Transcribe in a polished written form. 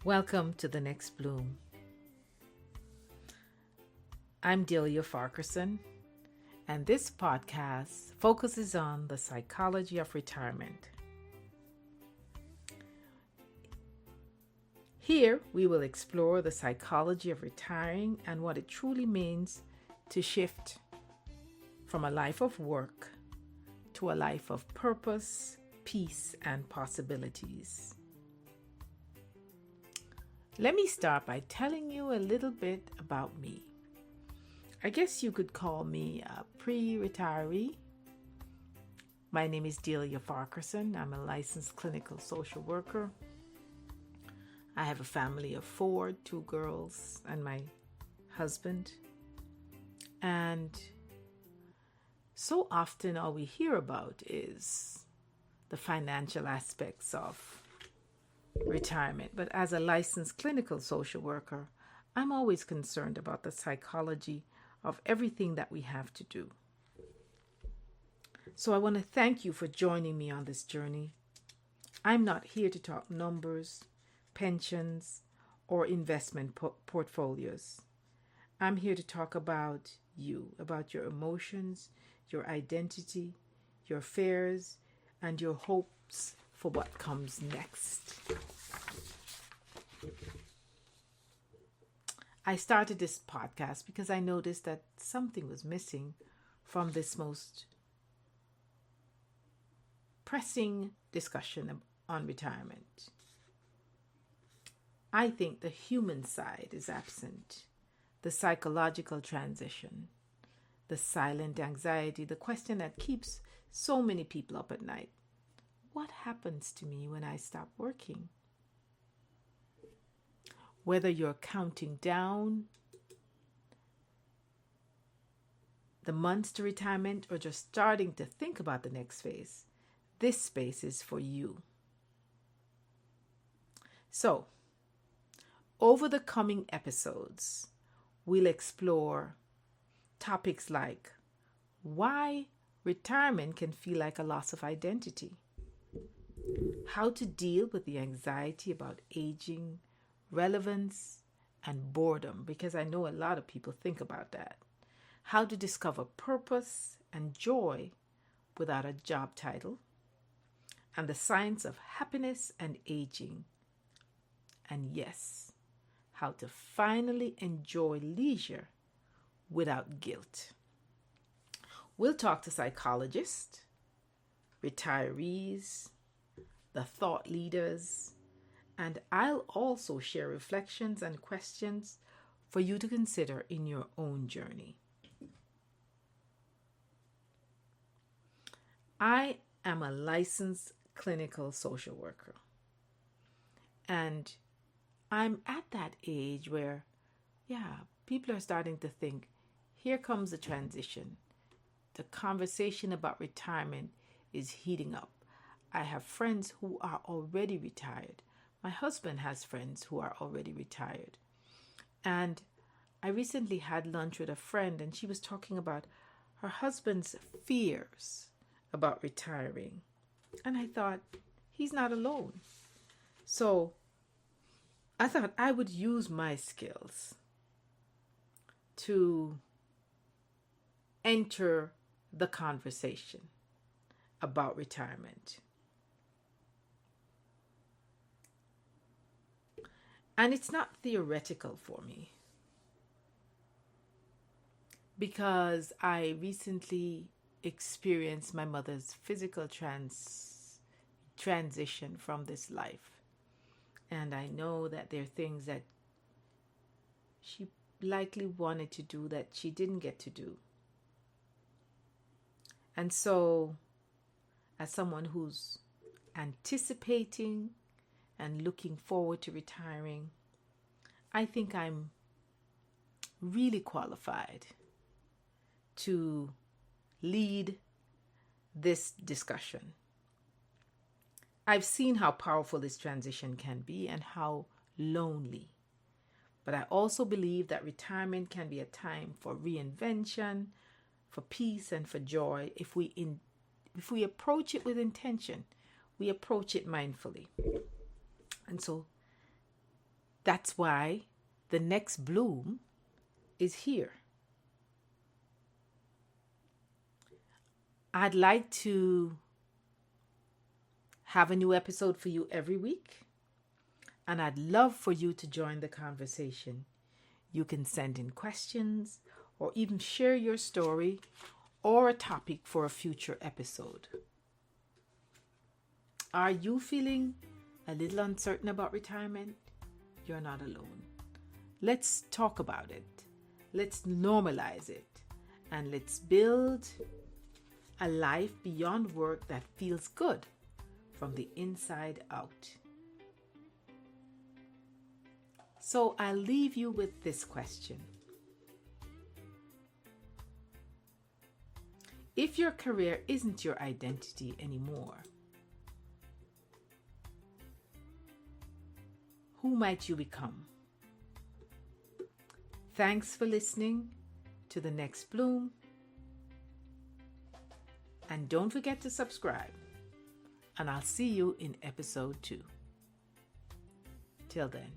Welcome to The Next Bloom. I'm Delia Farquharson, and this podcast focuses on the psychology of retirement. Here, we will explore the psychology of retiring and what it truly means to shift from a life of work to a life of purpose, peace, and possibilities. Let me start by telling you a little bit about me. I guess you could call me a pre-retiree. My name is Delia Farquharson. I'm a licensed clinical social worker. I have a family of 4, 2 girls and my husband. And so often all we hear about is the financial aspects of retirement. But as a licensed clinical social worker, I'm always concerned about the psychology of everything that we have to do. So I want to thank you for joining me on this journey. I'm not here to talk numbers, pensions, or investment portfolios. I'm here to talk about you, about your emotions, your identity, your fears, and your hopes for what comes next. I started this podcast because I noticed that something was missing from this most pressing discussion on retirement. I think the human side is absent, the psychological transition, the silent anxiety, the question that keeps so many people up at night. What happens to me when I stop working? Whether you're counting down the months to retirement or just starting to think about the next phase, this space is for you. So, over the coming episodes, we'll explore topics like why retirement can feel like a loss of identity, how to deal with the anxiety about aging, relevance, and boredom, because I know a lot of people think about that, how to discover purpose and joy without a job title, and the science of happiness and aging, and yes, how to finally enjoy leisure without guilt. We'll talk to psychologists, retirees, the thought leaders, and I'll also share reflections and questions for you to consider in your own journey. I am a licensed clinical social worker, and I'm at that age where, people are starting to think, here comes the transition. The conversation about retirement is heating up. I have friends who are already retired. My husband has friends who are already retired. And I recently had lunch with a friend, and she was talking about her husband's fears about retiring. And I thought, he's not alone. So I thought I would use my skills to enter the conversation about retirement. And it's not theoretical for me, because I recently experienced my mother's physical transition from this life. And I know that there are things that she likely wanted to do that she didn't get to do. And so, as someone who's anticipating and looking forward to retiring, I think I'm really qualified to lead this discussion. I've seen how powerful this transition can be and how lonely. But I also believe that retirement can be a time for reinvention, for peace, and for joy if we approach it with intention, we approach it mindfully. And so That's why the next bloom is here. I'd like to have a new episode for you every week, and I'd love for you to join the conversation. You can send in questions or even share your story or a topic for a future episode. Are you feeling a little uncertain about retirement? You're not alone. Let's talk about it. Let's normalize it. And let's build a life beyond work that feels good from the inside out. So I'll leave you with this question. If your career isn't your identity anymore, who might you become? Thanks for listening to The Next Bloom. And don't forget to subscribe. And I'll see you in episode 2. Till then.